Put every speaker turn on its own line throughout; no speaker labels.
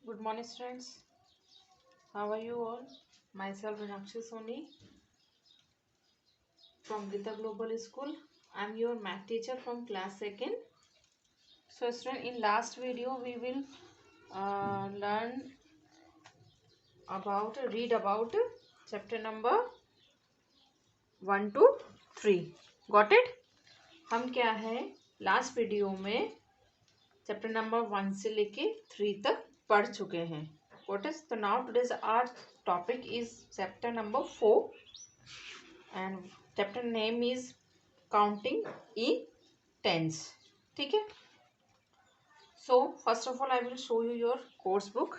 Good morning, students. How are you all? Myself, Meenakshi Soni from Gita Global School. I'm your math teacher from class 2nd. So, student, in last video, we will read about chapter number 1 to 3. Got it? हम क्या है last video में chapter number 1 से लेके 3 तक पढ़ चुके हैं. What is so now today's our topic is chapter number 4 and chapter name is counting in tens. ठीक है. So first of all I will show you your course book.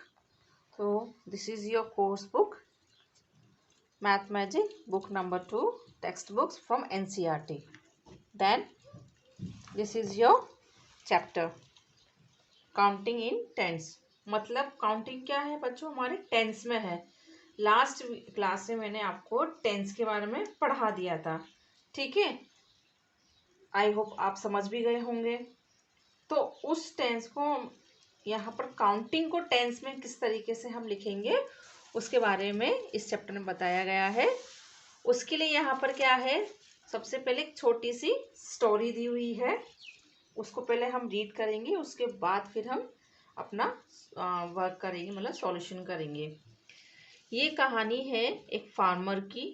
So this is your course book, Math Magic book number 2, textbooks from NCERT. Then this is your chapter counting in tens. मतलब counting क्या है बच्चों, हमारे tense में है. Last class में मैंने आपको टेंस के बारे में पढ़ा दिया था. ठीक है, आई होप आप समझ भी गए होंगे. तो उस टेंस को यहाँ पर काउंटिंग को टेंस में किस तरीके से हम लिखेंगे उसके बारे में इस चैप्टर में बताया गया है. उसके लिए यहाँ पर क्या है, सबसे पहले एक छोटी सी स्टोरी दी हुई है, उसको पहले हम रीड करेंगे, उसके बाद फिर हम अपना वर्क करेंगे, मतलब सॉल्यूशन करेंगे. ये कहानी है एक फार्मर की.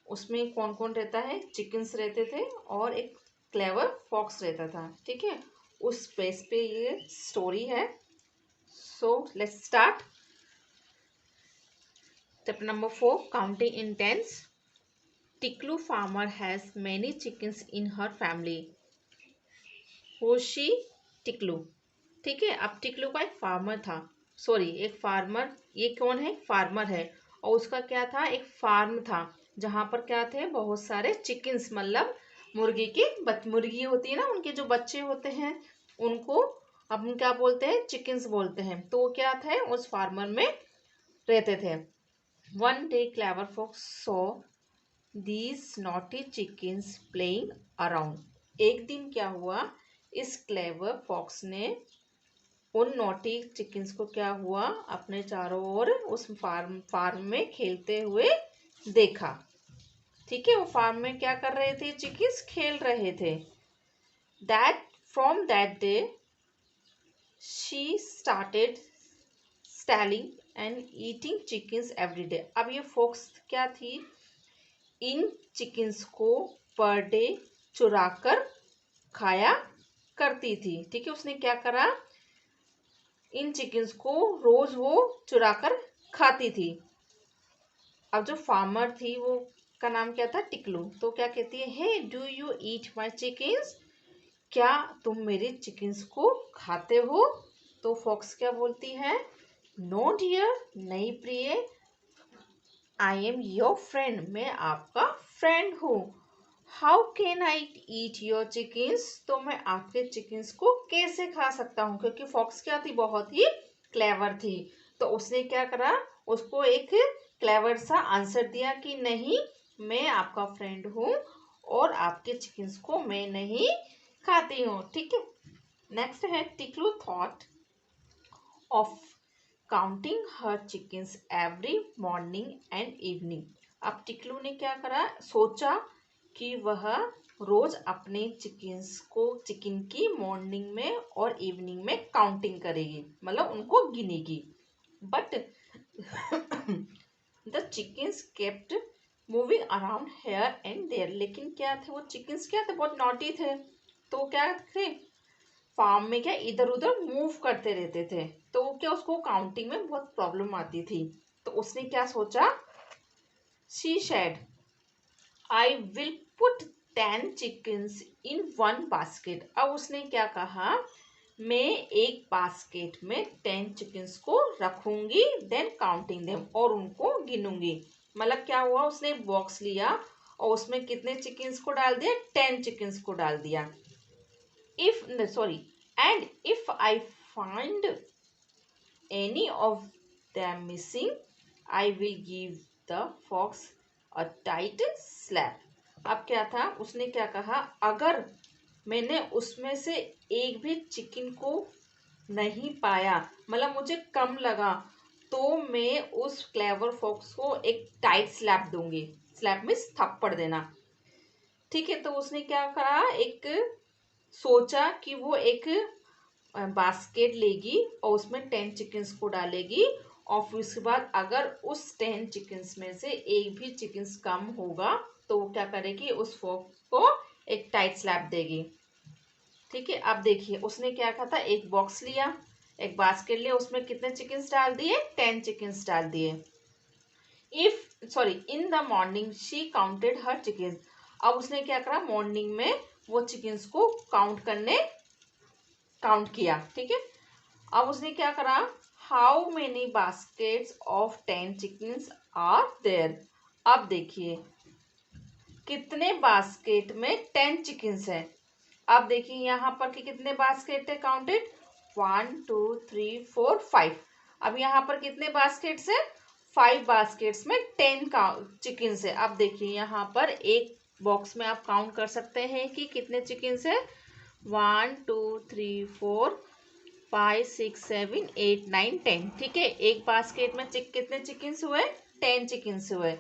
उसमें कौन कौन रहता है, चिकन्स रहते थे और एक क्लेवर फॉक्स रहता था. ठीक है, उस बेस पे ये स्टोरी है. So let's start. Chapter number 4 counting in tens. Tiklu farmer has many chickens in her family. होशी टिकलू. ठीक है, अब टिकलू का एक फार्मर था, सॉरी एक फार्मर, ये कौन है, फार्मर है, और उसका क्या था, एक फार्म था जहाँ पर क्या थे, बहुत सारे चिकन्स, मतलब मुर्गी होती है ना, उनके जो बच्चे होते हैं उनको अपन क्या बोलते हैं, चिकन्स बोलते हैं. तो वो क्या थे, उस फार्मर में रहते थे. One day clever fox saw these naughty chickens playing around. एक दिन क्या हुआ, इस क्लेवर फॉक्स ने उन नॉटी चिकन्स को क्या हुआ, अपने चारों ओर उस फार्म में खेलते हुए देखा. ठीक है, वो फार्म में क्या कर रहे थे, चिकन्स खेल रहे थे. That from that day she started stealing and eating chickens every day. अब ये फॉक्स क्या थी, इन चिकन्स को पर डे चुरा कर खाया करती थी. ठीक है, उसने क्या करा, इन चिकन्स को रोज वो चुरा कर खाती थी. अब जो फार्मर थी वो का नाम क्या था, टिकलू. तो क्या कहती है, hey do you eat my chickens, क्या तुम मेरे चिकन्स को खाते हो. तो फॉक्स क्या बोलती है, नो डियर, नहीं प्रिय, आई एम योर फ्रेंड, मैं आपका फ्रेंड हूँ. How can I eat your chickens, तो मैं आपके चिकन्स को कैसे खा सकता हूँ. क्योंकि फॉक्स क्या थी, बहुत ही क्लेवर थी. तो उसने क्या करा, उसको एक क्लेवर सा आंसर दिया कि नहीं, मैं आपका फ्रेंड हूँ और आपके चिकन्स को मैं नहीं खाती हूँ. ठीक है, नेक्स्ट है Tiklu thought of counting her chickens every morning and evening. अब टिकलू ने क्या करा, सोचा कि वह रोज अपने चिकन की मॉर्निंग में और इवनिंग में काउंटिंग करेगी, मतलब उनको गिनेगी. But the chickens kept moving around here and there. लेकिन क्या थे, वो चिकन्स क्या थे, बहुत नॉटी थे. तो क्या थे, फार्म में क्या इधर उधर मूव करते रहते थे. तो क्या उसको काउंटिंग में बहुत प्रॉब्लम आती थी. तो उसने क्या सोचा, she said I will put 10 chickens in one basket. अब उसने क्या कहा, मैं एक बास्केट में 10 चिकन्स को रखूंगी, देन काउंटिंग देम, और उनको गिनूंगी. मतलब क्या हुआ, उसने एक बॉक्स लिया और उसमें कितने चिकन्स को डाल दिया, 10 चिकन्स को डाल दिया. And if I find any of them missing, I will give the fox a tight slap. अब क्या था, उसने क्या कहा, अगर मैंने उसमें से एक भी चिकन को नहीं पाया, मतलब मुझे कम लगा, तो मैं उस क्लेवर फॉक्स को एक टाइट स्लैप दूंगी। स्लैप मीन्स थप्पड़ देना। ठीक है, तो उसने क्या करा, एक सोचा कि वो एक बास्केट लेगी और उसमें 10 चिकन्स को डालेगी, और फिर उसके बाद अगर उस 10 चिकन्स में से एक भी चिकन्स कम होगा तो वो क्या करेगी, उस फोक को एक टाइट स्लैप देगी। ठीक है, अब देखिए उसने क्या कहा था, एक बॉक्स लिया, एक बास्केट लिया, उसमें कितने चिकन्स डाल दिए, 10 चिकन्स डाल दिए। In the morning she counted her chickens. अब उसने क्या करा, मॉर्निंग में वो चिकन्स को काउंट किया। ठीक है, अब उसने क्या करा, how many baskets of 10 chickens are there. अब देखिए कितने बास्केट में 10 चिकन्स है। अब देखिए यहाँ पर कि कितने बास्केट है काउंटेड, 1 2 3 4 5। अब यहाँ पर कितने बास्केट्स है, 5 बास्केट्स में 10 का चिकन्स है। अब देखिए यहाँ पर एक बॉक्स में आप काउंट कर सकते हैं कि कितने चिकन्स है, 1 2 3 4 5 6 7 8 9 10। ठीक है, एक बास्केट में कितने चिकन्स हुए, 10 चिकन्स हुए।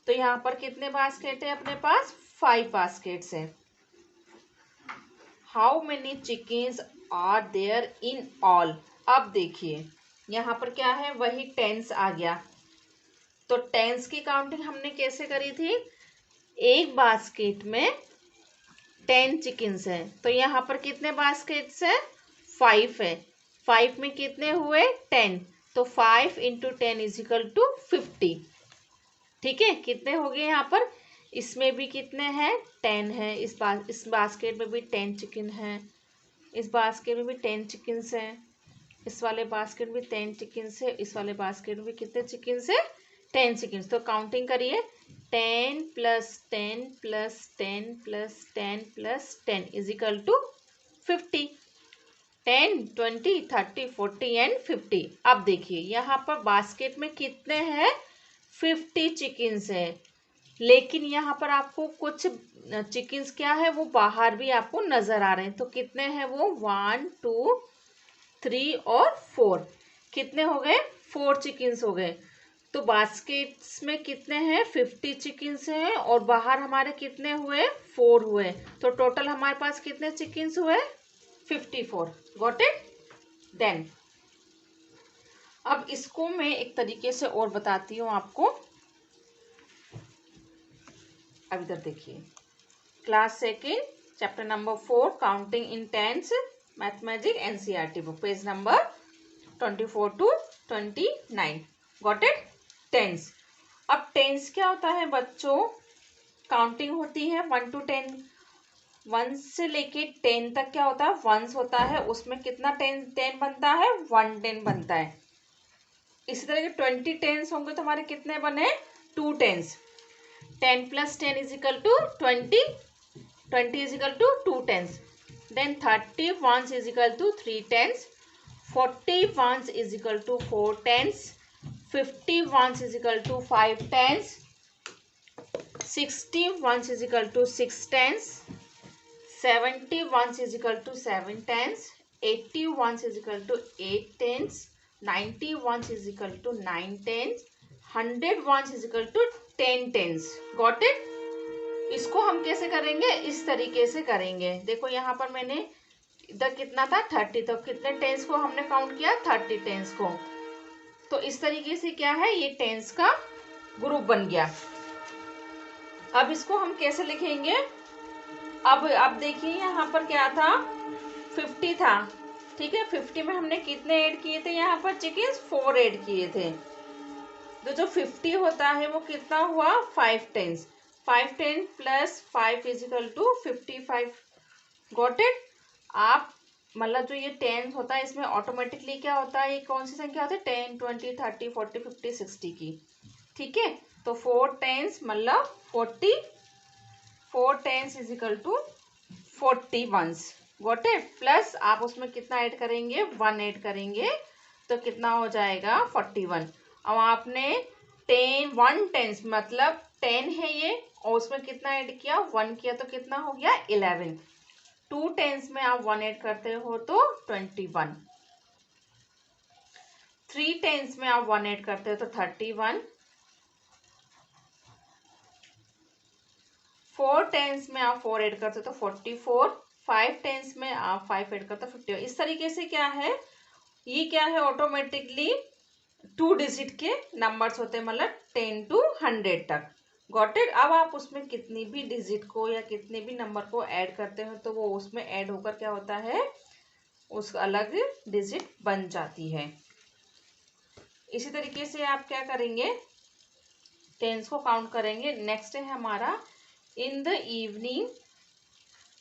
तो यहाँ पर कितने बास्केट है अपने पास, 5 बास्केट्स है। How many chickens are there in all. अब देखिए यहाँ पर क्या है, वही टेंस आ गया। तो टेंस की काउंटिंग हमने कैसे करी थी, एक बास्केट में 10 चिकन्स है, तो यहाँ पर कितने बास्केट्स है, 5 है। 5 में कितने हुए, 10, तो 5 इंटू 10 इज इक्वल टू 50। ठीक है, कितने हो गए यहाँ पर, इसमें भी कितने हैं, 10 है, इस बास्केट में भी 10 चिकन है, इस बास्केट में भी 10 चिकन्स हैं, इस वाले बास्केट में 10 चिकन्स है, इस वाले बास्केट में भी कितने चिकन्स है, 10 चिकन्स। तो काउंटिंग करिए, 10 plus 10 plus 10 plus 10 plus 10 is equal to 50। 10 20 30 40 and 50। अब देखिए यहाँ पर बास्केट में कितने हैं, 50 चिकन्स है, लेकिन यहाँ पर आपको कुछ चिकन्स क्या है, वो बाहर भी आपको नजर आ रहे हैं। तो कितने हैं वो, 1 2 3 और 4। कितने हो गए, 4 चिकन्स हो गए। तो बास्केट्स में कितने हैं, 50 चिकन्स हैं, और बाहर हमारे कितने हुए, 4 हुए। तो टोटल हमारे पास कितने चिकन्स हुए, 54। Got it. देन अब इसको मैं एक तरीके से और बताती हूँ आपको। अब इधर देखिए, class second chapter number 4 counting in tens mathematic NCERT book, page number 24 to 29। Got it. Tens. अब टेंस क्या होता है बच्चों, काउंटिंग होती है 1 to 10, 1 से लेके 10 तक क्या होता है, वंस होता है, उसमें कितना 10 बनता है, 1 10 बनता है। इसी तरह के 20 टेंस होंगे तो हमारे कितने बने, 2 tens. 10 plus 10 is equal to 20, 20 is equal to 2 tens. Then 30 ones is equal to 3 tens. 40 ones is equal to 4 tens. 50 ones is equal to 5 tens. 60 ones is equal to 6 tens. 70 ones is equal to 7 tens. 80 ones is equal to 8 tens. 90 ones is equal to 9 tens. 100 ones is equal to 10 tens. Got it? इसको हम कैसे करेंगे, इस तरीके से करेंगे। देखो यहाँ पर मैंने इधर कितना था, 30, तो कितने टेंस को हमने काउंट किया, 30 टेंस को। तो इस तरीके से क्या है, ये टेंस का ग्रुप बन गया। अब इसको हम कैसे लिखेंगे, अब देखिए यहाँ पर क्या था, 50 था। ठीक है, 50 में हमने कितने ऐड किए थे, यहाँ पर चिकन्स 4 ऐड किए थे। तो जो 50 होता है वो कितना हुआ, 5 tens. 5 10 plus 5 is equal to 55। Got it. आप मतलब जो ये 10 होता है इसमें ऑटोमेटिकली क्या होता है, ये कौन सी संख्या होती है, 10 20 30 40 50 60 की। ठीक है, तो 4 टेंस मतलब 40, 4 tens is equal to 40 ones. Got it. Plus आप उसमें कितना ऐड करेंगे, 1 ऐड करेंगे, तो कितना हो जाएगा, 41। अब आपने 1 टेंस मतलब 10 है ये, और उसमें कितना ऐड किया, 1 किया, तो कितना हो गया, 11। 2 टेंस में आप 1 ऐड करते हो तो 21। 3 टेंस में आप 1 ऐड करते हो तो 31, 4 टेंस में आप 4 ऐड करते हो तो 44, 5 टेंस में आप 5 ऐड करते हो 51। इस तरीके से क्या है, ये क्या है, ऑटोमेटिकली 2 डिजिट के नंबर्स होते हैं, मतलब 10 to 100 तक। Got it. अब आप उसमें कितनी भी डिजिट को या कितने भी नंबर को ऐड करते हो तो वो उसमें ऐड होकर क्या होता है, उस अलग डिजिट बन जाती है। इसी तरीके से आप क्या करेंगे, टेंस को काउंट करेंगे। नेक्स्ट है हमारा in the evening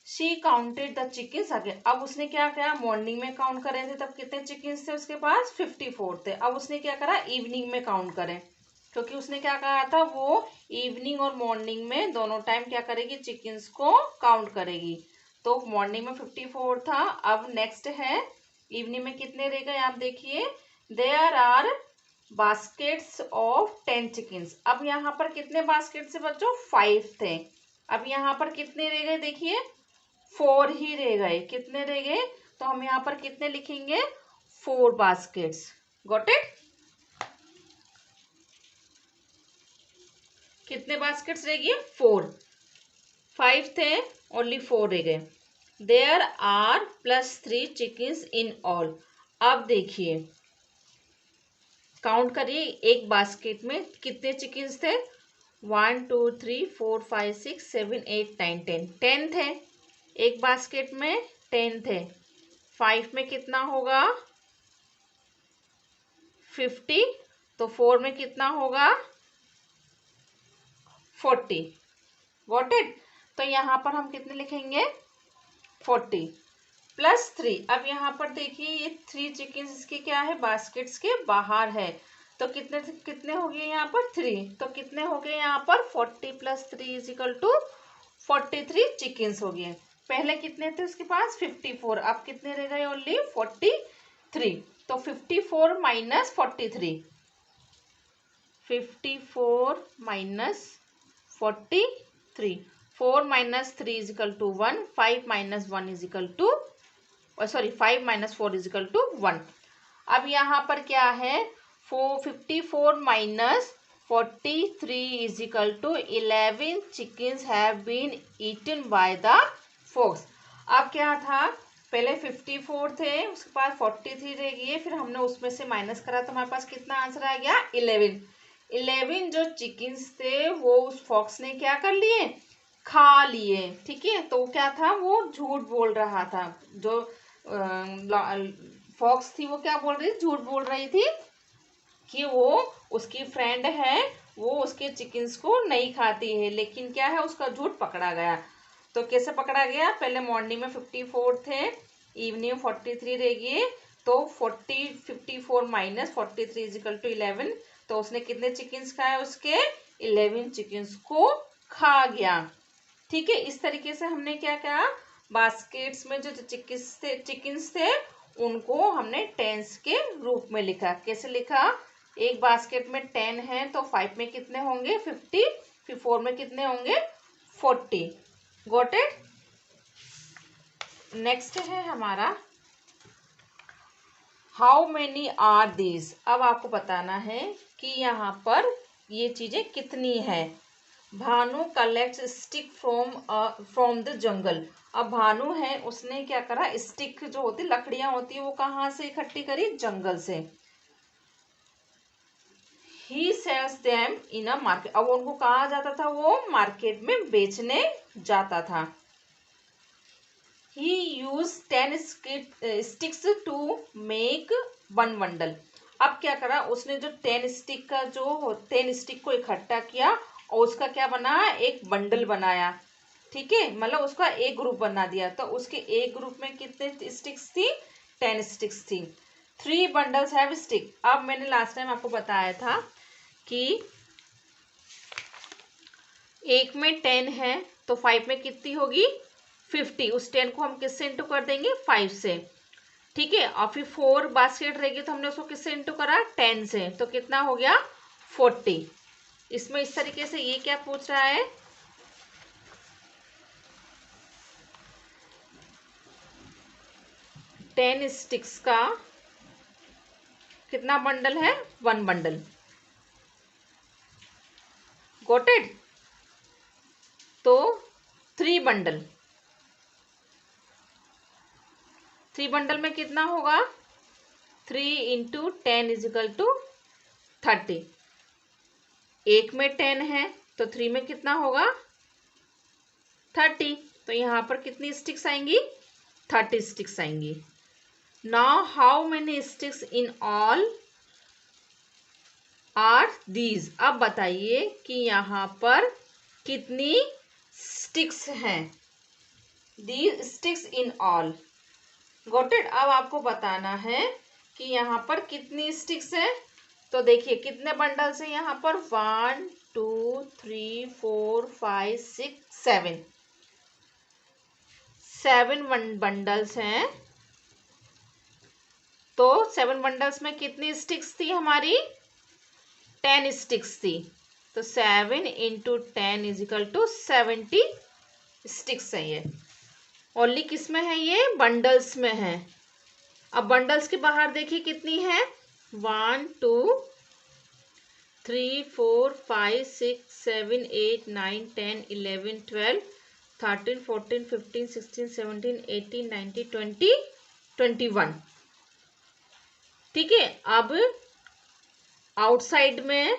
she counted the chickens again. अब उसने क्या किया, मॉर्निंग में काउंट करे थे तब कितने चिकन्स थे उसके पास, 54 थे। अब उसने क्या करा, इवनिंग में काउंट करें, क्योंकि उसने क्या कहा था, वो इवनिंग और मॉर्निंग में दोनों टाइम क्या करेगी, चिकन्स को काउंट करेगी। तो मॉर्निंग में 54 था। अब नेक्स्ट है इवनिंग में कितने रह गए, आप देखिए, there are baskets of 10 chickens. अब यहाँ पर कितने बास्केट से बच्चों, 5 थे। अब यहाँ पर कितने रह गए, देखिए 4 ही रह गए। कितने रह गए, तो हम यहाँ पर कितने लिखेंगे, 4 बास्केट्स। Got it. कितने बास्केट्स रह गए, 4। 5 थे, ओनली 4 रह गए। There are +3 chickens in all. अब देखिए, काउंट करिए, एक बास्केट में कितने चिकन्स थे, 1 2 3 4 5 6 7 8 9 10, 10 थे। एक बास्केट में 10 थे। 5 में कितना होगा, 50। तो 4 में कितना होगा, 40। Got it. तो यहाँ पर हम कितने लिखेंगे, 40 +3। अब यहाँ पर देखिए, ये 3 चिकन्स इसके क्या है, बास्केट्स के बाहर है। तो कितने कितने हो गए यहाँ पर, 3। तो कितने हो गए यहाँ पर, 40 + 3 = 43 चिकन्स हो गए। पहले कितने थे उसके पास, 54। अब कितने रह गए, ओनली 43। तो 54 - 43, 54 - 43, 4 - 3 = 1, 5 - 1 = सॉरी 5 - 4 = 1। अब यहाँ पर क्या है, 54 - 43 = 11 chickens have been eaten by the fox। अब क्या था, पहले 54 थे, उसके बाद 43 रह गए, फिर हमने उसमें से माइनस करा तो हमारे पास कितना आंसर आ गया, 11। 11 जो चिकन्स थे वो उस फॉक्स ने क्या कर लिए, खा लिए। ठीक है, तो क्या था, वो झूठ बोल रहा था। जो फॉक्स थी वो क्या बोल रही थी, झूठ बोल रही थी कि वो उसकी फ्रेंड है, वो उसके चिकन्स को नहीं खाती है, लेकिन क्या है, उसका झूठ पकड़ा गया। तो कैसे पकड़ा गया, पहले मॉर्निंग में 54 थे, इवनिंग में 43 रह गए, तो 54 - 43 = 11। तो उसने कितने चिकन्स खाए, उसके 11 चिकन्स को खा गया। ठीक है, इस तरीके से हमने क्या किया, बास्केट्स में जो चिकन्स थे उनको हमने टेंस के रूप में लिखा। कैसे लिखा, एक बास्केट में 10 है तो 5 में कितने होंगे, 50, फिर 4 में कितने होंगे, 40। Got it. नेक्स्ट है हमारा हाउ मेनी आर दीज। अब आपको बताना है कि यहाँ पर ये चीजें कितनी है। Bhanu collect stick from the jungle. अब भानु है, उसने क्या करा, स्टिक जो होती लकड़ियां होती है वो कहाँ से इकट्ठी करी, जंगल से। He sells them in a market. अब उनको कहा जाता था, वो मार्केट में बेचने जाता था। He use 10 sticks to make 1 bundle. अब क्या करा उसने, जो 10 स्टिक का जो 10 स्टिक को इकट्ठा किया और उसका क्या बना, एक बंडल बनाया। ठीक है, मतलब उसका एक ग्रुप बना दिया। तो उसके एक ग्रुप में कितने स्टिक्स थी, 10 स्टिक्स थी। 3 बंडल्स हैव स्टिक। अब मैंने लास्ट टाइम आपको बताया था कि एक में 10 है तो 5 में कितनी होगी, 50। उस 10 को हम किससे इंटू कर देंगे, 5 से। ठीक है, और फिर 4 बास्केट रहेगी तो हमने उसको किससे इंटू करा, 10 से। तो कितना हो गया, 40। इसमें इस तरीके से ये क्या पूछ रहा है, 10 स्टिक्स का कितना बंडल है? 1 बंडल। Got it? तो 3 बंडल, 3 बंडल में कितना होगा? 3 इंटू 10 इजिकल टू 30। एक में 10 है तो 3 में कितना होगा? 30। तो यहाँ पर कितनी स्टिक्स आएंगी? 30 स्टिक्स आएंगी। Now how many sticks in all are these? अब बताइए कि यहाँ पर कितनी स्टिक्स हैं? These sticks in all. Got it? अब आपको बताना है कि यहाँ पर कितनी स्टिक्स है। तो देखिए कितने बंडल्स हैं यहाँ पर? 1 2 3 4 5 6 7, 7 बंडल्स हैं। तो 7 बंडल्स में कितनी स्टिक्स थी हमारी? 10 स्टिक्स थी। तो 7 इंटू 10 इजिकल टू 70 स्टिक्स है ये। ओनली किस में है ये? बंडल्स में है। अब बंडल्स के बाहर देखिए कितनी है? 1 2 3 4 5 6 7 8 9 10 11 12 13 14 15 16 17 18 19 20 21। ठीक है। अब आउटसाइड में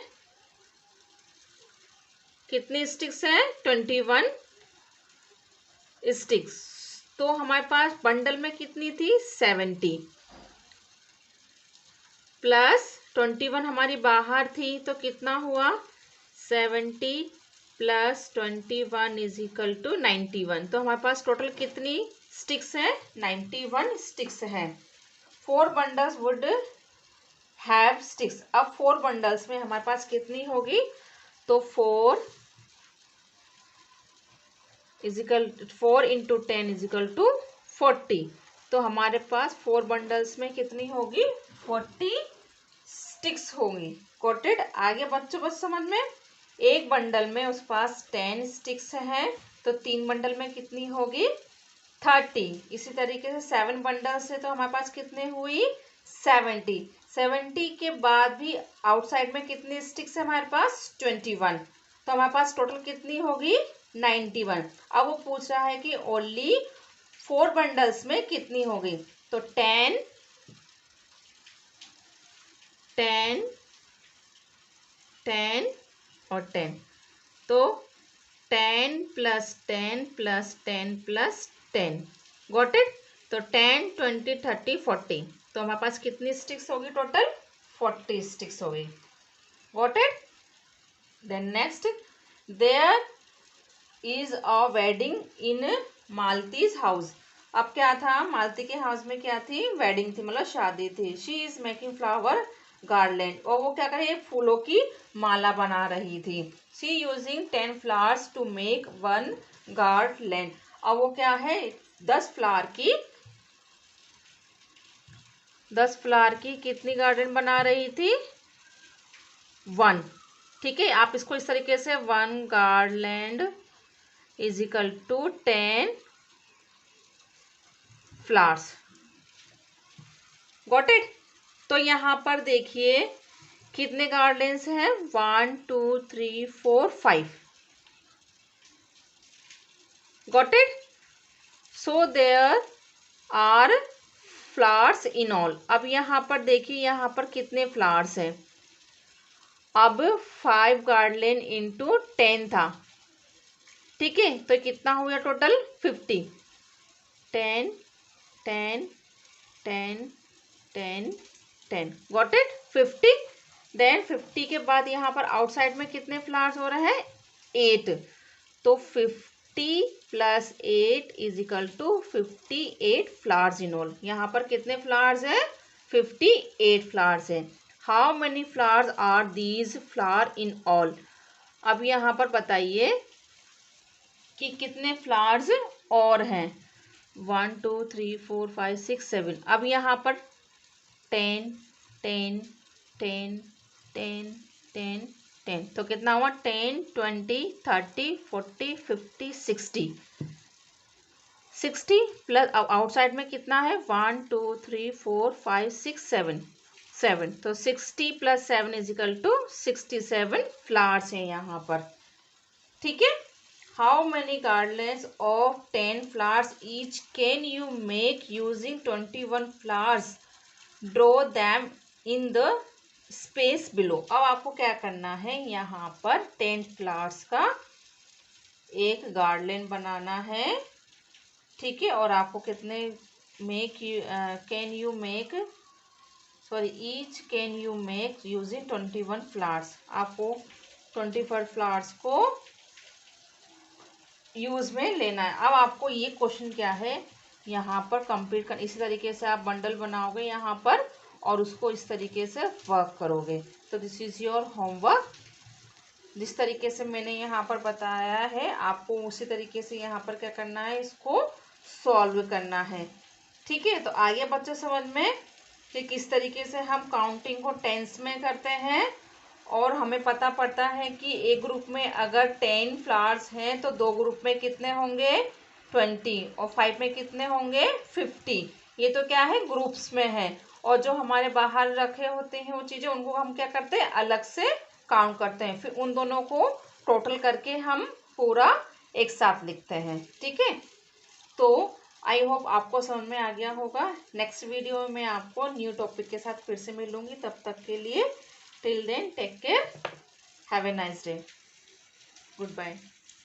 कितनी स्टिक्स हैं? 21 स्टिक्स। तो हमारे पास बंडल में कितनी थी? 70 प्लस 21 हमारी बाहर थी तो कितना हुआ? 70 प्लस 21 इज इक्वल टू 91। तो हमारे पास टोटल कितनी स्टिक्स है? 91 स्टिक्स है। 4 बंडल्स वुड हैव स्टिक्स। अब 4 बंडल्स में हमारे पास कितनी होगी? तो 4 इंटू 10 इजिकल टू 40। तो हमारे पास 4 बंडल्स में कितनी होगी? 40 स्टिक्स होंगी। कोटेड? आगे बच्चों बस समझ में। एक बंडल में उस पास 10 स्टिक्स हैं तो 3 बंडल में कितनी होगी? 30। इसी तरीके से 7 बंडल्स है तो हमारे पास कितने हुई? 70। 70 के बाद भी आउटसाइड में कितनी स्टिक्स है हमारे पास? 21। तो हमारे पास टोटल कितनी होगी? 91। अब वो पूछ रहा है कि ओनली 4 बंडल्स में कितनी होगी। तो 10 10 10 और 10। तो 10 plus 10 plus 10 plus 10। Got it? तो 10 20 30 40। तो हमारे पास कितनी स्टिक्स होगी टोटल? 40 स्टिक्स होगी। Got it? Then next, there is a wedding in Malti's house. अब क्या था? मालती के हाउस में क्या थी? वेडिंग थी, मतलब शादी थी। She is making flower garland. और वो क्या कर रही है? फूलों की माला बना रही थी। She using 10 flowers to make 1 garland. अब वो क्या है? 10 फ्लावर की कितनी गार्डन बना रही थी? 1। ठीक है। आप इसको इस तरीके से 1 garland is equal to 10 flowers. Got it? तो यहां पर देखिए कितने गार्डन्स हैं? 1 2 3 4 5। Got it? So there are flowers in all. अब यहां पर देखिए यहां पर कितने फ्लावर्स हैं? अब 5 गार्डन इंटू 10 था। ठीक है। तो कितना हो गया टोटल? 50। 10 10 10 10 10। Got it? 50। देन 50 के बाद यहाँ पर आउटसाइड में कितने फ्लावर्स हो रहे हैं? 8। तो 50 plus 8 is equal to 58 flowers in all. यहाँ पर कितने फ्लावर्स हैं? 58 फ्लावर्स हैं। How many flowers are these flower in all? अब यहाँ पर बताइए कि कितने फ्लावर्स और हैं? 1 2 3 4 5 6 7। अब यहाँ पर 10 10 10 10 10 10। तो कितना हुआ? 10 20 30 40 50 60। 60 प्लस आउटसाइड में कितना है? 1 2 3 4 5 6 7। 7, तो 60 + 7 = 67 फ्लावर्स हैं यहाँ पर। ठीक है। How many garlands of 10 flowers each can you make using 21 flowers, draw them in the space below. अब आपको क्या करना है, यहाँ पर 10 फ्लावर्स का एक गार्डलेन बनाना है। ठीक है। और आपको कितने can you make each can you make using 21 flowers. आपको 24 फ्लावर्स को यूज में लेना है। अब आपको ये क्वेश्चन क्या है यहाँ पर कंप्लीट कर, इसी तरीके से आप बंडल बनाओगे यहाँ पर और उसको इस तरीके से वर्क करोगे। तो दिस इज योर होमवर्क। जिस तरीके से मैंने यहाँ पर बताया है आपको उसी तरीके से यहाँ पर क्या करना है, इसको सॉल्व करना है। ठीक है। तो आगे बच्चों समझ में कि किस तरीके से हम काउंटिंग को टेंस में करते हैं, और हमें पता पड़ता है कि एक ग्रुप में अगर 10 फ्लावर्स हैं तो दो ग्रुप में कितने होंगे 20, और 5 में कितने होंगे 50। ये तो क्या है ग्रुप्स में है, और जो हमारे बाहर रखे होते हैं वो चीज़ें उनको हम क्या करते हैं अलग से काउंट करते हैं, फिर उन दोनों को टोटल करके हम पूरा एक साथ लिखते हैं। ठीक है। तो आई होप आपको समझ में आ गया होगा। नेक्स्ट वीडियो में आपको न्यू टॉपिक के साथ फिर से मिलूंगी। तब तक के लिए till then take care, have a nice day, good bye.